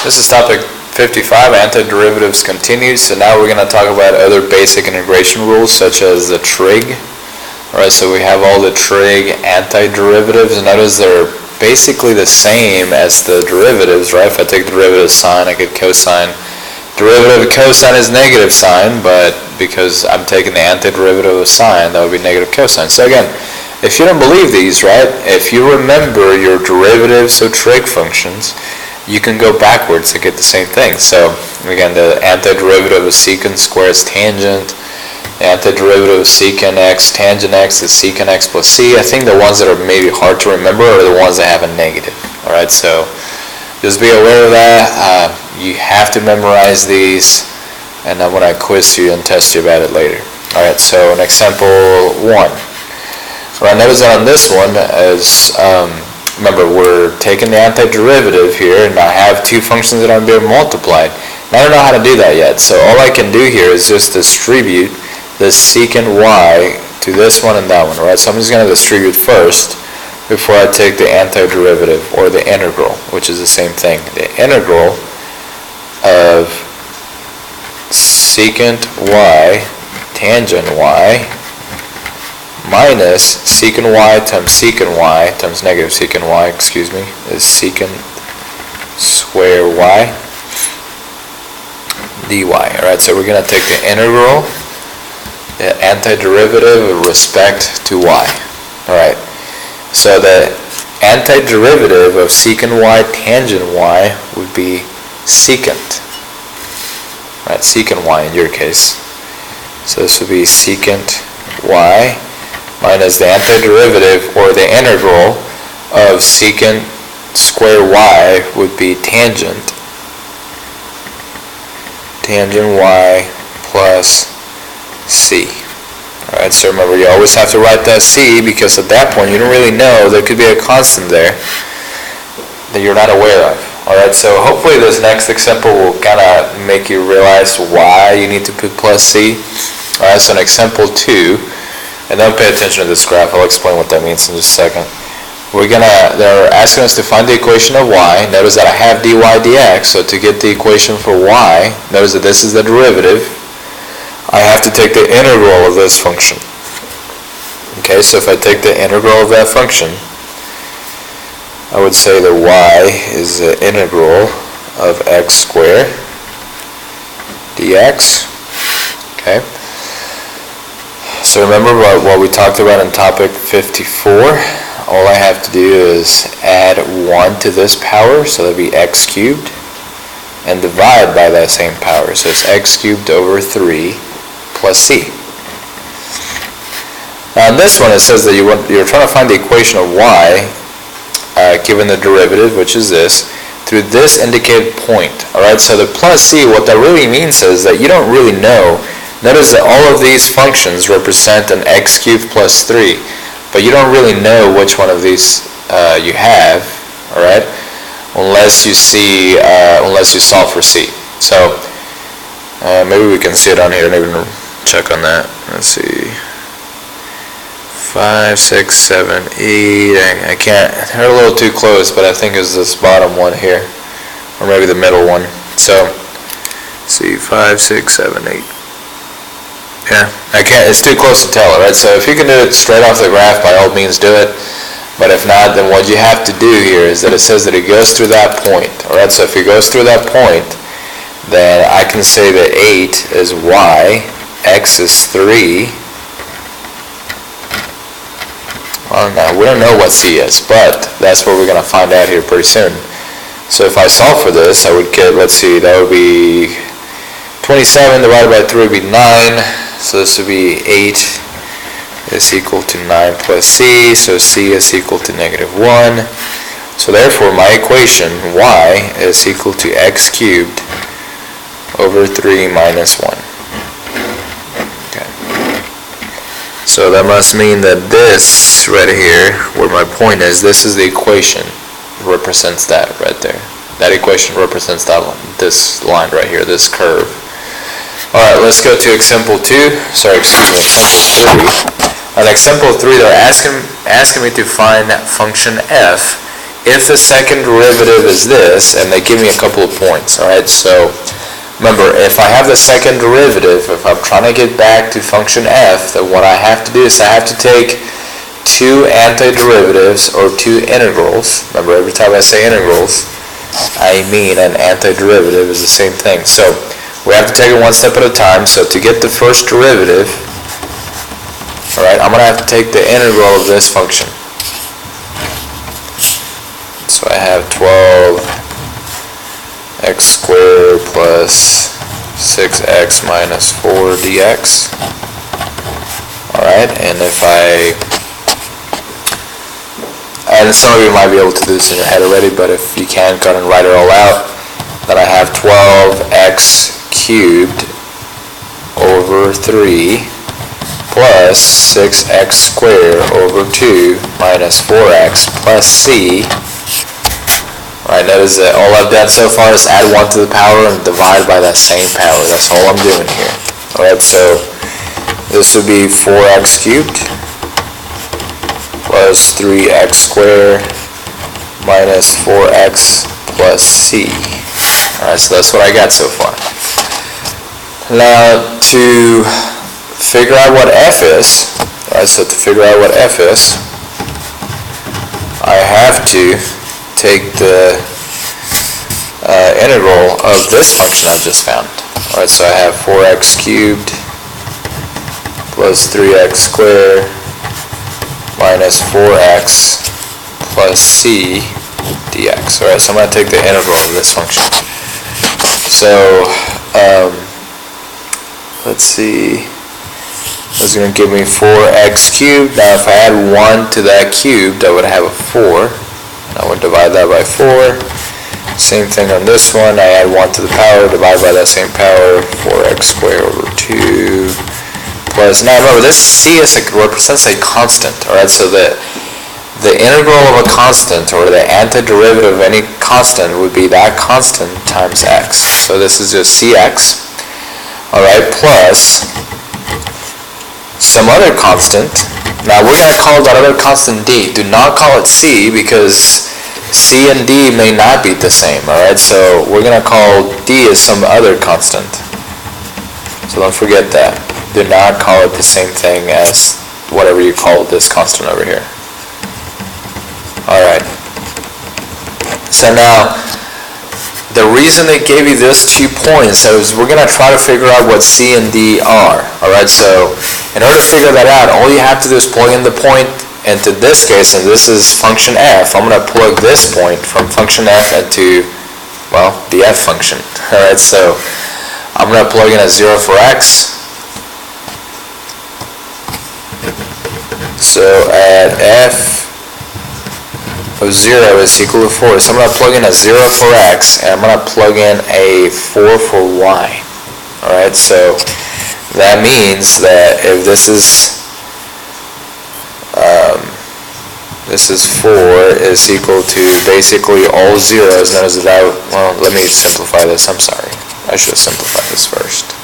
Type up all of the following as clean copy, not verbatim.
This is topic 55, antiderivatives continued. So now we're going to talk about other basic integration rules such as the trig. Alright, so we have all the trig antiderivatives. Notice they're basically the same as the derivatives, right? If I take the derivative of sine, I get cosine. Derivative of cosine is negative sine, but because I'm taking the antiderivative of sine, that would be negative cosine. So again, if you don't believe these, right, if you remember your derivatives of trig functions, you can go backwards to get the same thing. So again, the antiderivative of secant squares tangent, the antiderivative of secant x tangent x is secant x plus c. I think the ones that are maybe hard to remember are the ones that have a negative. Alright, so just be aware of that. You have to memorize these, and I'm going to quiz you and test you about it later. Alright, so an example 1. Right, notice that on this one, as remember, we're taking the antiderivative here, and I have two functions that are being multiplied. And I don't know how to do that yet, so all I can do here is just distribute the secant y to this one and that one, right? So I'm just going to distribute first before I take the antiderivative, or the integral, which is the same thing. The integral of secant y tangent y minus secant y times negative secant y, is secant square y dy. Alright, so we're going to take the integral, the antiderivative with respect to y. Alright, so the antiderivative of secant y tangent y would be secant. Right, secant y in your case. So this would be secant y minus the antiderivative, or the integral of secant square y would be tangent y plus c. Alright, so remember, you always have to write that c, because at that point you don't really know, there could be a constant there that you're not aware of. Alright, so hopefully this next example will kind of make you realize why you need to put plus c. Alright, so in example 2, and don't pay attention to this graph, I'll explain what that means in just a second. They're asking us to find the equation of y. Notice that I have dy dx, so to get the equation for y, notice that this is the derivative. I have to take the integral of this function. Okay, so if I take the integral of that function, I would say that y is the integral of x squared dx. Okay. So remember what we talked about in topic 54. All I have to do is add 1 to this power, so that would be x cubed, and divide by that same power. So it's x cubed over 3 plus c. Now in this one it says that you're trying to find the equation of y given the derivative, which is this, through this indicated point. Alright, so the plus c, what that really means is that you don't really know. Notice that all of these functions represent an x cubed plus 3, but you don't really know which one of these you have, alright, unless you solve for c. So maybe we can see it on here and even check on that. Let's see. 5, 6, 7, 8. I can't. They're a little too close, but I think it's this bottom one here, or maybe the middle one. So, let's see, 5, 6, 7, 8. Yeah, I can't. It's too close to tell, right? So if you can do it straight off the graph, by all means do it. But if not, then what you have to do here is that it says that it goes through that point. All right. So if it goes through that point, then I can say that 8 is y, x is 3. Well, now we don't know what c is, but that's what we're going to find out here pretty soon. So if I solve for this, I would get, let's see, that would be 27 divided by 3 would be 9. So this would be 8 is equal to 9 plus c. So c is equal to negative 1. So therefore my equation y is equal to x cubed over 3 minus 1. Okay. So that must mean that this right here, where my point is, this is the equation, represents that right there. That equation represents that one, this line right here, this curve. Alright, let's go to example 2. Sorry, excuse me, example 3. On example 3, they're asking me to find that function f if the second derivative is this, and they give me a couple of points, alright, so remember, if I have the second derivative, if I'm trying to get back to function f, then what I have to do is I have to take two antiderivatives or two integrals. Remember, every time I say integrals, I mean an antiderivative is the same thing. So we have to take it one step at a time. So to get the first derivative, alright, I'm going to have to take the integral of this function. So I have 12x squared plus 6x minus 4 dx. Alright, and some of you might be able to do this in your head already, but if you can't, go ahead and write it all out. Then I have 12x cubed over 3 plus 6x squared over 2 minus 4x plus c. Alright, notice that all I've done so far is add 1 to the power and divide by that same power. That's all I'm doing here. Alright, so this would be 4x cubed plus 3x squared minus 4x plus c. Alright, so that's what I got so far. Now, to figure out what f is, alright, so to figure out what f is, I have to take the integral of this function I just found. Alright, so I have 4x cubed plus 3x squared minus 4x plus c dx. Alright, so I'm going to take the integral of this function. So, let's see, that's going to give me 4x cubed. Now if I add 1 to that cubed, I would have a 4. I would divide that by 4. Same thing on this one. I add 1 to the power, divide by that same power, 4x squared over 2 plus, now remember, this c represents a constant, alright, so the integral of a constant, or the antiderivative of any constant, would be that constant times x. So this is just cx, alright, plus some other constant. Now we're going to call that other constant d. Do not call it c, because c and d may not be the same, alright? So we're going to call d as some other constant. So don't forget that. Do not call it the same thing as whatever you call this constant over here. Alright. So now, the reason they gave you those 2 points is we're going to try to figure out what c and d are. Alright, so in order to figure that out, all you have to do is plug in the point into this case, and this is function f. I'm going to plug this point from function f into, well, the f function. Alright, so I'm going to plug in a 0 for x. So at f of 0 is equal to 4. So I'm going to plug in a 0 for x, and I'm going to plug in a 4 for y. Alright, so that means that if this is 4 is equal to basically all zeros, notice that well, let me simplify this. I'm sorry. I should have simplified this first.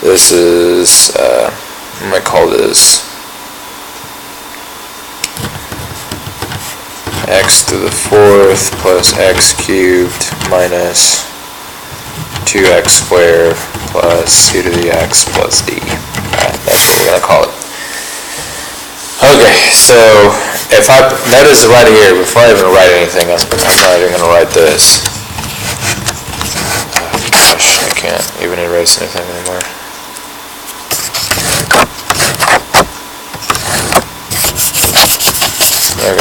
This is, I'm going to call this x to the 4th plus x cubed minus 2x squared plus c to the x plus d. Alright, that's what we're going to call it. Okay, so if I notice right here, before I even write anything, I'm not even going to write this. Oh gosh, I can't even erase anything anymore. Okay.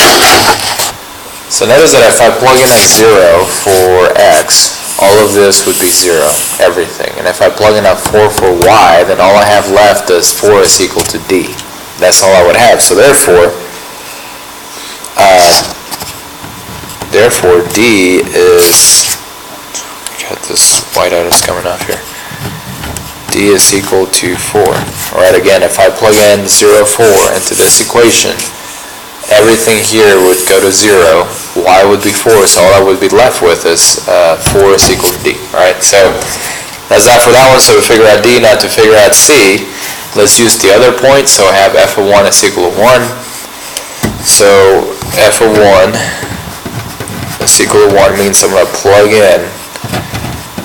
So notice that if I plug in a 0 for x, all of this would be 0, everything. And if I plug in a 4 for y, then all I have left is 4 is equal to d. That's all I would have. So therefore d is, got this whiteout is coming off here. D is equal to 4. Alright, again, if I plug in 0, 4 into this equation, everything here would go to 0. Y would be 4, so all I would be left with is 4 is equal to d. Alright, so that's that for that one. So to figure out d, now to figure out c, let's use the other point. So I have f of 1 is equal to 1. So f of 1 is equal to 1 means I'm going to plug in,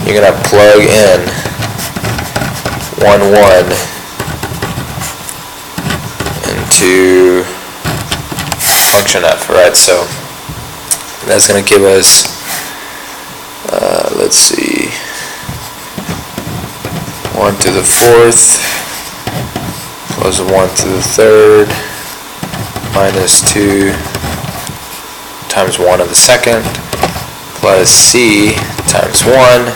you're going to plug in 1, 1 into function f, right? So that's going to give us, let's see, 1 to the 4th plus 1 to the 3rd minus 2 times 1 of the 2nd plus c times 1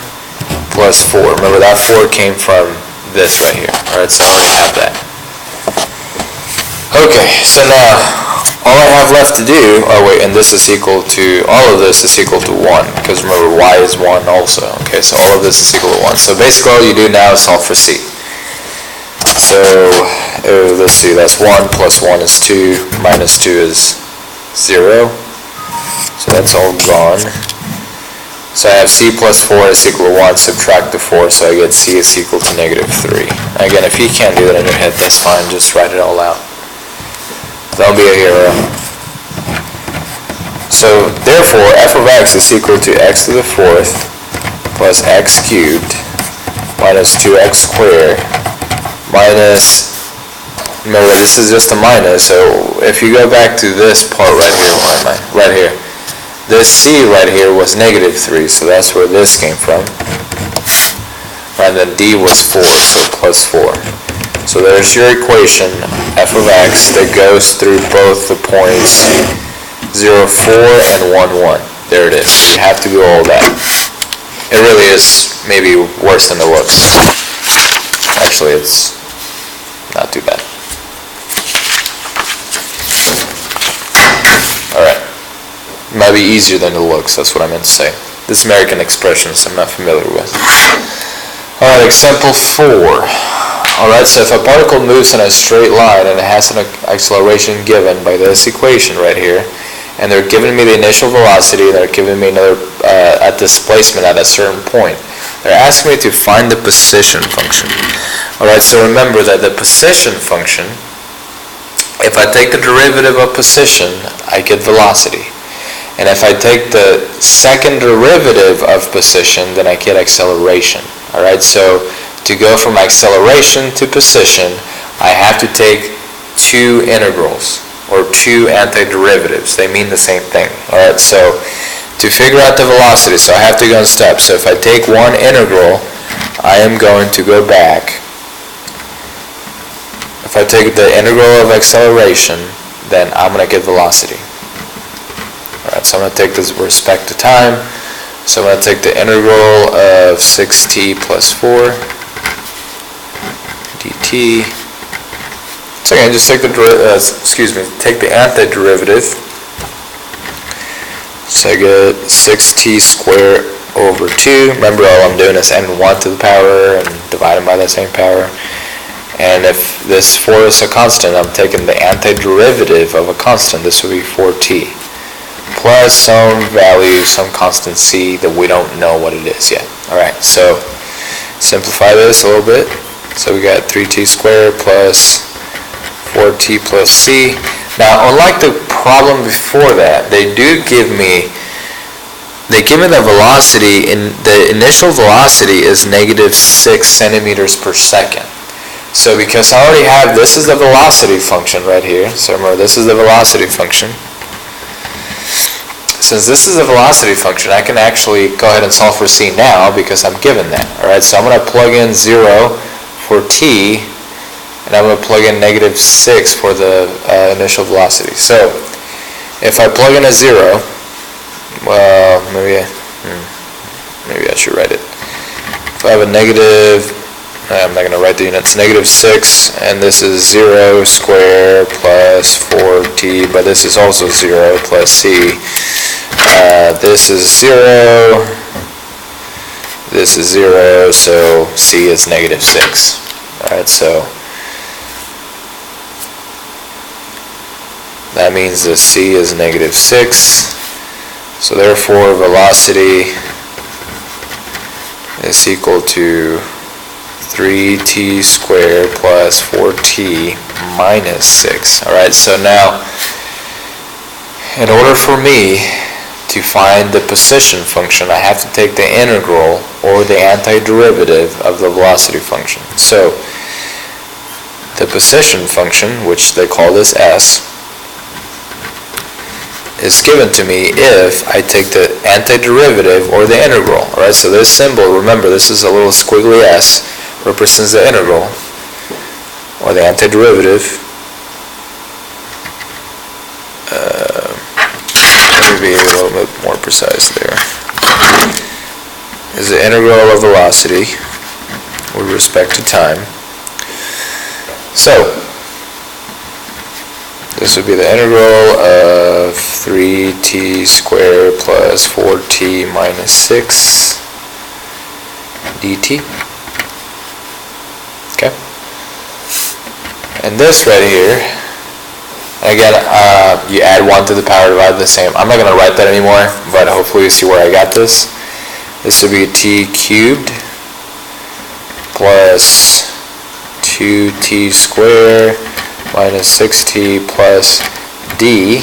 plus 4. Remember that 4 came from this right here. Alright, so I already have that. Okay, so now all I have left to do, oh wait, and this is equal to, all of this is equal to 1, because remember y is 1 also. Okay, so all of this is equal to 1. So basically all you do now is solve for c. So, let's see, that's 1 plus 1 is 2, minus 2 is 0. So that's all gone. So I have c plus 4 is equal to 1, subtract the 4, so I get c is equal to negative 3. Again, if you can't do that in your head, that's fine, just write it all out. Don't be a hero. So, therefore, f of x is equal to x to the 4th plus x cubed minus 2x squared minus, remember this is just a minus, so if you go back to this part right here, where am I? Right here. This c right here was negative 3, so that's where this came from. And then d was 4, so plus 4. So there's your equation, f of x, that goes through both the points 0, 4 and 1, 1. There it is. You have to do all that. It really is maybe worse than it looks. Actually, it's not too bad. Alright. It might be easier than it looks, that's what I meant to say. This American expressions I'm not familiar with. Alright, example 4. Alright, so if a particle moves in a straight line and it has an acceleration given by this equation right here, and they're giving me the initial velocity, and they're giving me another a displacement at a certain point, they're asking me to find the position function. Alright, so remember that the position function, if I take the derivative of position, I get velocity. And if I take the second derivative of position, then I get acceleration. Alright, so to go from acceleration to position, I have to take two integrals, or two antiderivatives. They mean the same thing. Alright, so to figure out the velocity, so I have to go in steps. So if I take one integral, I am going to go back. If I take the integral of acceleration, then I'm going to get velocity. Alright, so I'm going to take this with respect to time. So I'm going to take the integral of 6t plus 4 dt. So again, just take the take the antiderivative. So I get 6t squared over 2. Remember, all I'm doing is n1 to the power and dividing by the same power. And if this 4 is a constant, I'm taking the antiderivative of a constant. This would be 4t. Plus some value, some constant c that we don't know what it is yet. Alright, so simplify this a little bit. So we got 3t squared plus 4t plus c. Now, unlike the problem before that, they give me the velocity, and the initial velocity is negative 6 centimeters per second. So because I already have, this is the velocity function right here. So remember, this is the velocity function. Since this is a velocity function, I can actually go ahead and solve for c now because I'm given that. Alright, so I'm going to plug in 0 for t, and I'm going to plug in negative 6 for the initial velocity. So if I plug in a 0, well, maybe I should write it. If I have a negative, I'm not going to write the units, negative 6, and this is 0 squared plus 4t, but this is also 0 plus c. This is 0, this is 0, so c is negative 6. Alright, so that means that c is negative 6. So therefore, velocity is equal to 3t squared plus 4t minus 6. Alright, so now, in order for me to find the position function, I have to take the integral or the antiderivative of the velocity function. So the position function, which they call this S, is given to me if I take the antiderivative or the integral. Alright, so this symbol, remember this is a little squiggly S, represents the integral or the antiderivative. Let me be a little bit more precise there. Is the integral of velocity with respect to time. So this would be the integral of 3t squared plus 4t minus 6 dt. Okay. And this right here, again, you add 1 to the power divided the same. I'm not going to write that anymore, but hopefully you see where I got this. This would be t cubed plus 2t squared minus 6t plus d.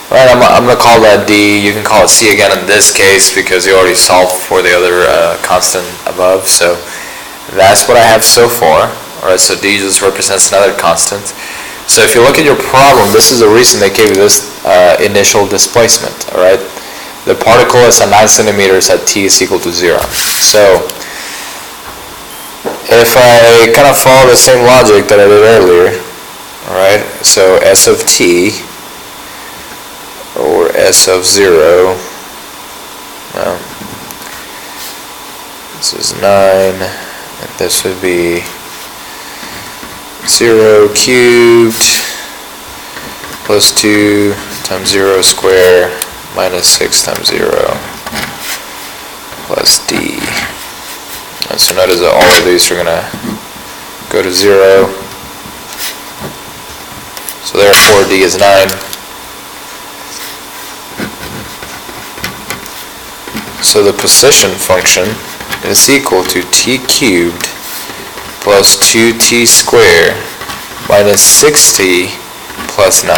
Right, I'm going to call that d. You can call it c again in this case because you already solved for the other constant above. So that's what I have so far. Alright, so d just represents another constant. So if you look at your problem, this is the reason they gave you this initial displacement. Alright, the particle is at 9 centimeters at t is equal to 0. So if I kind of follow the same logic that I did earlier, alright, so s of t or s of 0, well, this is 9, and this would be 0 cubed plus 2 times 0 squared minus 6 times 0 plus d. And so notice that all of these are going to go to 0. So therefore d is 9. So the position function is equal to t cubed plus 2t squared minus 6t plus 9.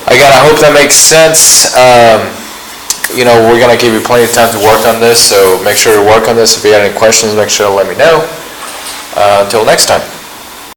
Again, I hope that makes sense. You know, we're going to give you plenty of time to work on this, so make sure to work on this. If you have any questions, make sure to let me know. Until next time.